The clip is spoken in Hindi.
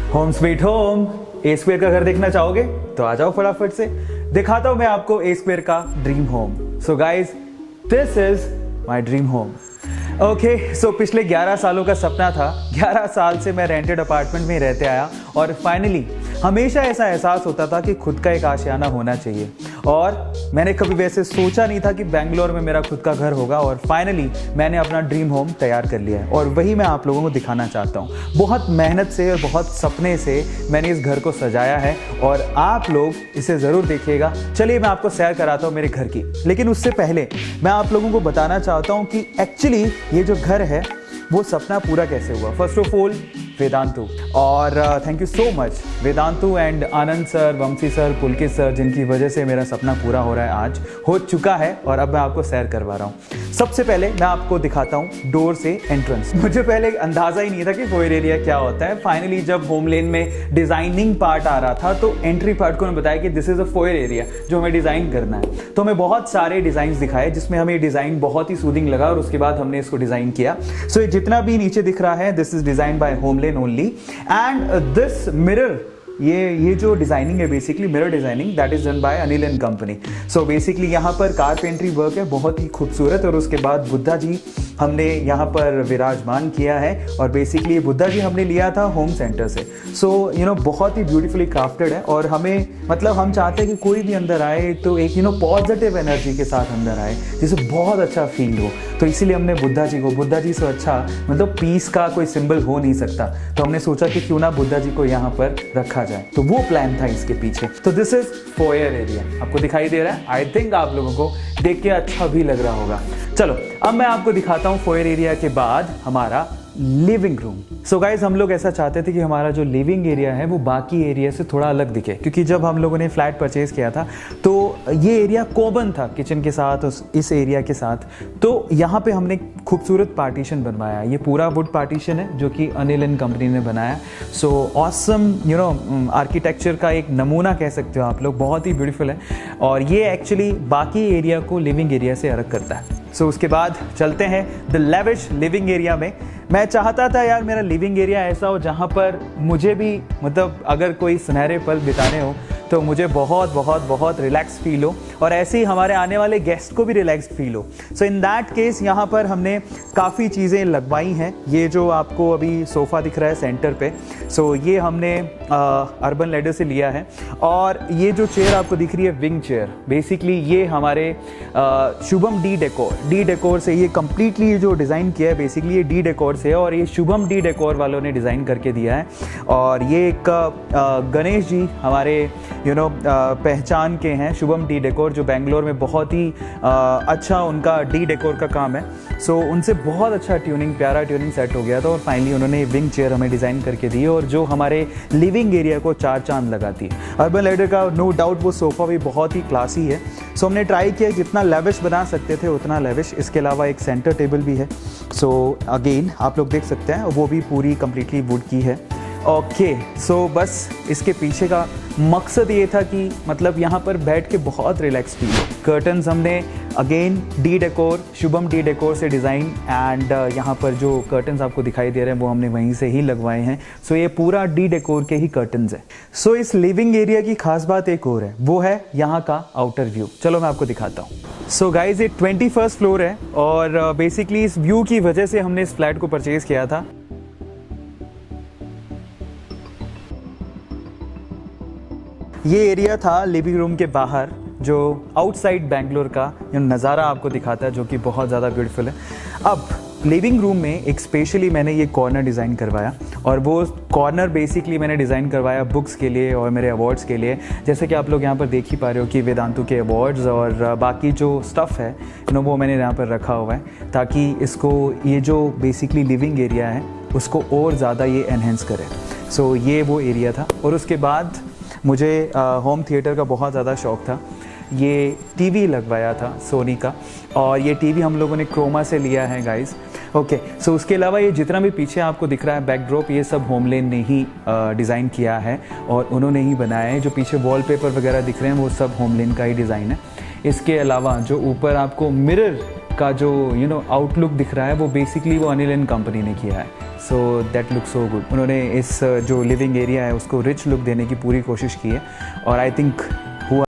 Home sweet home. A square का घर देखना चाहोगे तो आ जाओ फटाफट से, दिखाता हूं मैं आपको ए स्क्वायर का dream home. So guys, this is my dream home. Okay, so पिछले 11 सालों का सपना था। 11 साल से मैं रेंटेड अपार्टमेंट में रहते आया और फाइनली हमेशा ऐसा एहसास होता था कि खुद का एक आशियाना होना चाहिए। और मैंने कभी वैसे सोचा नहीं था कि बेंगलोर में मेरा खुद का घर होगा, और फाइनली मैंने अपना ड्रीम होम तैयार कर लिया है और वही मैं आप लोगों को दिखाना चाहता हूँ। बहुत मेहनत से और बहुत सपने से मैंने इस घर को सजाया है और आप लोग इसे ज़रूर देखिएगा। चलिए मैं आपको सैर कराता हूँ मेरे घर की, लेकिन उससे पहले मैं आप लोगों को बताना चाहता हूँ कि एक्चुअली ये जो घर है वो सपना पूरा कैसे हुआ। फर्स्ट ऑफ ऑल वेदांतु, और thank you so much Vedantu and Anand sir, Vanshi sir, Pulkit sir, जिनकी वजह से मेरा सपना पूरा हो रहा है, आज हो चुका है और अब मैं आपको सैर करवा रहा हूँ। सबसे पहले मैं आपको दिखाता हूँ डोर से एंट्रेंस। मुझे पहले अंदाजा ही नहीं था कि फोयर एरिया क्या होता है। फाइनली जब होम लेन में डिजाइनिंग पार्ट आ रहा था तो एंट्री पार्ट को उन्होंने बताया कि this is a foyer area जो हमें डिजाइन करना है। तो हमें बहुत सारे डिजाइन दिखाए जिसमें हमें डिजाइन बहुत ही सूदिंग लगा और उसके बाद हमने इसको डिजाइन किया। सो जितना भी नीचे दिख रहा है this is design by HomeLane only, and this mirror, ये जो डिजाइनिंग है basically mirror designing, that is done by Anil and company. So basically यहाँ पर कारपेंट्री वर्क है बहुत ही खूबसूरत, और उसके बाद बुद्धा जी हमने यहाँ पर विराजमान किया है, और बेसिकली ये बुद्धा जी हमने लिया था होम सेंटर से। सो बहुत ही ब्यूटीफुली क्राफ्टेड है, और हमें मतलब हम चाहते हैं कि कोई भी अंदर आए तो एक पॉजिटिव एनर्जी के साथ अंदर आए, जिसे बहुत अच्छा फील हो। तो इसीलिए हमने बुद्धा जी से अच्छा मतलब पीस का कोई सिंबल हो नहीं सकता, तो हमने सोचा कि क्यों ना बुद्धा जी को यहाँ पर रखा जाए। तो वो प्लान था इसके पीछे। तो दिस इज फोयर एरिया, आपको दिखाई दे रहा है। आई थिंक आप लोगों को देख के अच्छा भी लग रहा होगा। चलो अब मैं आपको दिखाता हूँ फोयर एरिया के बाद हमारा लिविंग रूम। सो गाइज, हम लोग ऐसा चाहते थे कि हमारा जो लिविंग एरिया है वो बाकी एरिया से थोड़ा अलग दिखे, क्योंकि जब हम लोगों ने फ्लैट परचेज किया था तो ये एरिया कॉमन था किचन के साथ, इस एरिया के साथ। तो यहाँ पे हमने खूबसूरत पार्टीशन बनवाया। ये पूरा वुड पार्टीशन है जो कि अनिल एंड कंपनी ने बनाया। सो ऑसम आर्किटेक्चर का एक नमूना कह सकते हो आप लोग, बहुत ही ब्यूटीफुल है, और ये एक्चुअली बाकी एरिया को लिविंग एरिया से अलग करता है। सो उसके बाद चलते हैं द लेविश लिविंग एरिया में। मैं चाहता था यार मेरा लिविंग एरिया ऐसा हो जहाँ पर मुझे भी मतलब अगर कोई सुनहरे पल बिताने हो तो मुझे बहुत बहुत बहुत रिलैक्स फील हो, और ऐसे ही हमारे आने वाले गेस्ट को भी रिलैक्स फील हो। सो इन दैट केस यहाँ पर हमने काफ़ी चीज़ें लगवाई हैं। ये जो आपको अभी सोफ़ा दिख रहा है सेंटर पे, सो ये हमने अर्बन लैडर से लिया है। और ये जो चेयर आपको दिख रही है विंग चेयर, बेसिकली ये हमारे शुभम डी डेकोर से ये कम्प्लीटली जो डिज़ाइन किया है बेसिकली ये डी डेकोर से है, और ये शुभम डी डेकोर वालों ने डिज़ाइन करके दिया है। और ये एक गणेश जी हमारे पहचान के हैं, शुभम डी डेकोर, जो बेंगलोर में बहुत ही अच्छा उनका डी डेकोर का काम है। सो उनसे बहुत अच्छा प्यारा ट्यूनिंग सेट हो गया था, और फाइनली उन्होंने विंग चेयर हमें डिज़ाइन करके दी, और जो हमारे लिविंग एरिया को 4 चांद लगाती है। अर्बन लैडर का नो डाउट वो सोफ़ा भी बहुत ही क्लासी है। सो हमने ट्राई किया जितना लेविश बना सकते थे उतना लेविश। इसके अलावा एक सेंटर टेबल भी है। सो अगेन आप लोग देख सकते हैं वो भी पूरी कम्प्लीटली वुड की है। ओके, सो बस इसके पीछे का मकसद ये था कि मतलब यहाँ पर बैठ के बहुत रिलैक्स फील हो। कर्टन्स हमने again D decor, Shubham D decor से डिज़ाइन, एंड यहाँ पर जो कर्टन्स आपको दिखाई दे रहे हैं वो हमने वहीं से ही लगवाए हैं। सो ये पूरा डी डेकोर के ही कर्टन्स है। सो इस लिविंग एरिया की खास बात एक और है, वो है यहाँ का आउटर व्यू। चलो मैं आपको दिखाता हूँ। सो गाइज, ये 21st फ्लोर है, और बेसिकली इस व्यू की वजह से हमने इस फ्लैट को परचेज किया था। ये एरिया था लिविंग रूम के बाहर, जो आउटसाइड बेंगलोर का नज़ारा आपको दिखाता है, जो कि बहुत ज़्यादा ब्यूटीफुल है। अब लिविंग रूम में एक स्पेशली मैंने ये कॉर्नर डिज़ाइन करवाया, और वो कॉर्नर बेसिकली मैंने डिज़ाइन करवाया बुक्स के लिए और मेरे अवार्ड्स के लिए। जैसे कि आप लोग यहाँ पर देख ही पा रहे हो कि वेदांतु के अवार्ड्स और बाकी जो स्टफ़ है वो मैंने यहाँ पर रखा हुआ है, ताकि इसको ये जो बेसिकली लिविंग एरिया है उसको और ज़्यादा ये एनहेंस करे। सो ये वो एरिया था। और उसके बाद मुझे होम थिएटर का बहुत ज़्यादा शौक़ था। ये टीवी लगवाया था सोनी का, और ये टीवी हम लोगों ने क्रोमा से लिया है गाइस। ओके, सो उसके अलावा ये जितना भी पीछे आपको दिख रहा है बैकड्रॉप, ये सब होमलेन ने ही डिज़ाइन किया है और उन्होंने ही बनाया है। जो पीछे वॉलपेपर वगैरह दिख रहे हैं वो सब होमलेन का ही डिज़ाइन है। इसके अलावा जो ऊपर आपको मिरर का जो आउटलुक दिख रहा है वो बेसिकली वो अनिल एंड कंपनी ने किया है। So that look so good. उन्होंने इस जो लिविंग एरिया है उसको रिच लुक देने की पूरी कोशिश की है और आई थिंक